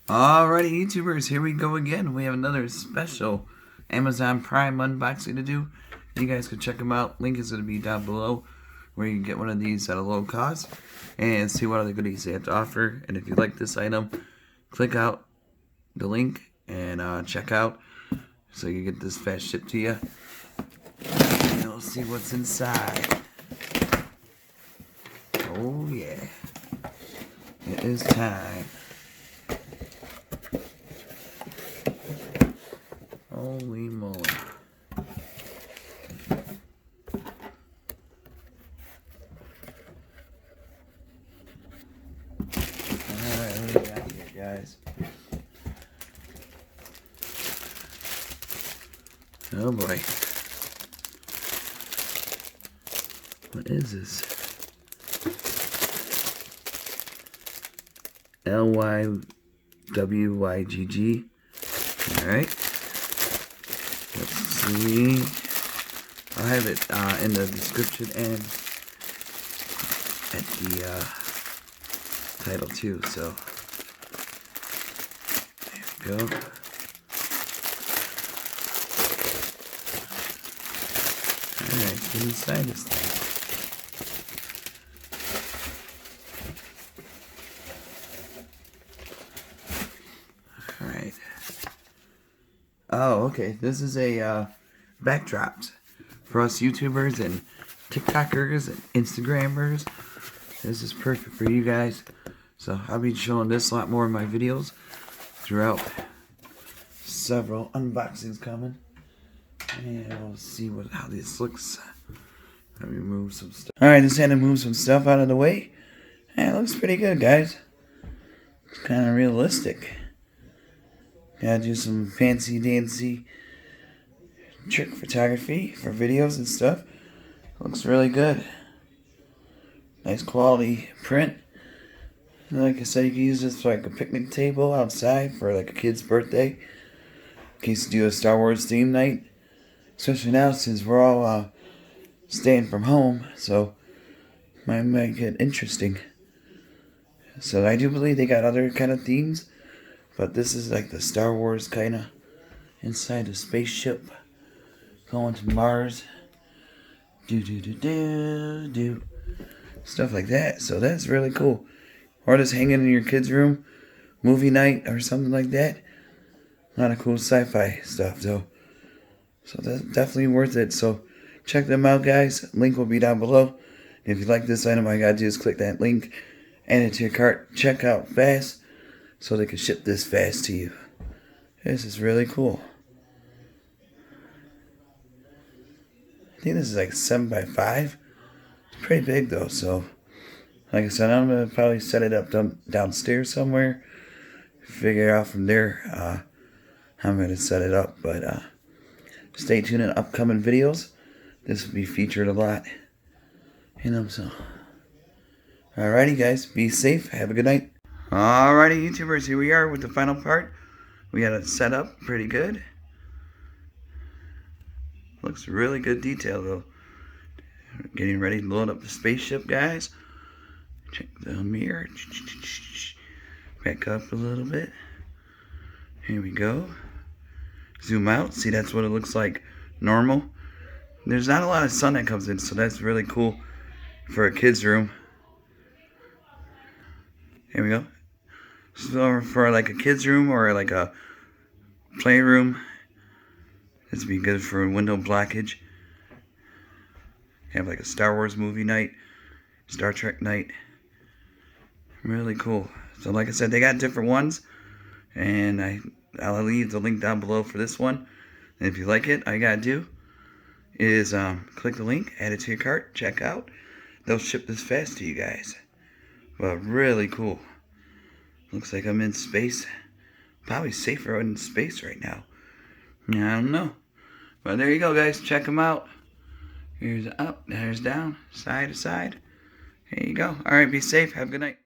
Alrighty, YouTubers, here we go again. We have another special Amazon Prime unboxing to do. You guys can check them out. Link is going to be down below where you can get one of these at a low cost and see what other goodies they have to offer. And if you like this item, click out the link and check out so you get this fast shipped to you. And you'll see what's inside. Oh yeah, it is time. Holy moly. Alright, what do we got here, guys? Oh boy. What is this? LYWYGG. Alright. Let's see. I'll have it in the description and at the title too. So there we go. Alright, get inside this thing. Alright. Oh, okay. This is a backdrops for us YouTubers and TikTokers and Instagrammers. This is perfect for you guys. So I'll be showing this a lot more in my videos throughout. Several unboxings coming. And we'll see how this looks. Let me move some stuff. Alright, just had to move some stuff out of the way. And it looks pretty good, guys. It's kind of realistic. Gotta do some fancy dancy trick photography for videos and stuff. Looks really good. Nice quality print. And like I said, you can use this for like a picnic table outside for like a kid's birthday. In case you do a Star Wars theme night. Especially now since we're all staying from home. So might make it interesting. So I do believe they got other kind of themes. But this is like the Star Wars kind of inside a spaceship going to Mars. Do. Stuff like that. So that's really cool. Or just hanging in your kid's room. Movie night or something like that. A lot of cool sci-fi stuff though. So that's definitely worth it. So check them out, guys. Link will be down below. If you like this item, all you gotta do is click that link. Add it to your cart. Check out fast. So they can ship this fast to you. This is really cool. I think this is like 7x5. It's pretty big though, so like I said, I'm gonna probably set it up downstairs somewhere. Figure out from there how I'm gonna set it up. But stay tuned in upcoming videos. This will be featured a lot. So alrighty guys, be safe, have a good night. Alrighty, YouTubers, here we are with the final part. We got it set up pretty good. Looks really good detail though. Getting ready to load up the spaceship, guys. Check the mirror. Back up a little bit. Here we go. Zoom out. See, that's what it looks like normal. There's not a lot of sun that comes in, so that's really cool for a kid's room. Here we go. So for like a kid's room or like a playroom, this would be good for window blockage. Have like a Star Wars movie night, Star Trek night. Really cool. So like I said, they got different ones, and I'll leave the link down below for this one. And if you like it, all you gotta do is click the link, add it to your cart, check out. They'll ship this fast to you guys. But really cool. Looks like I'm in space. Probably safer in space right now. I don't know. But there you go, guys. Check them out. Here's up, there's down, side to side. There you go. Alright, be safe. Have a good night.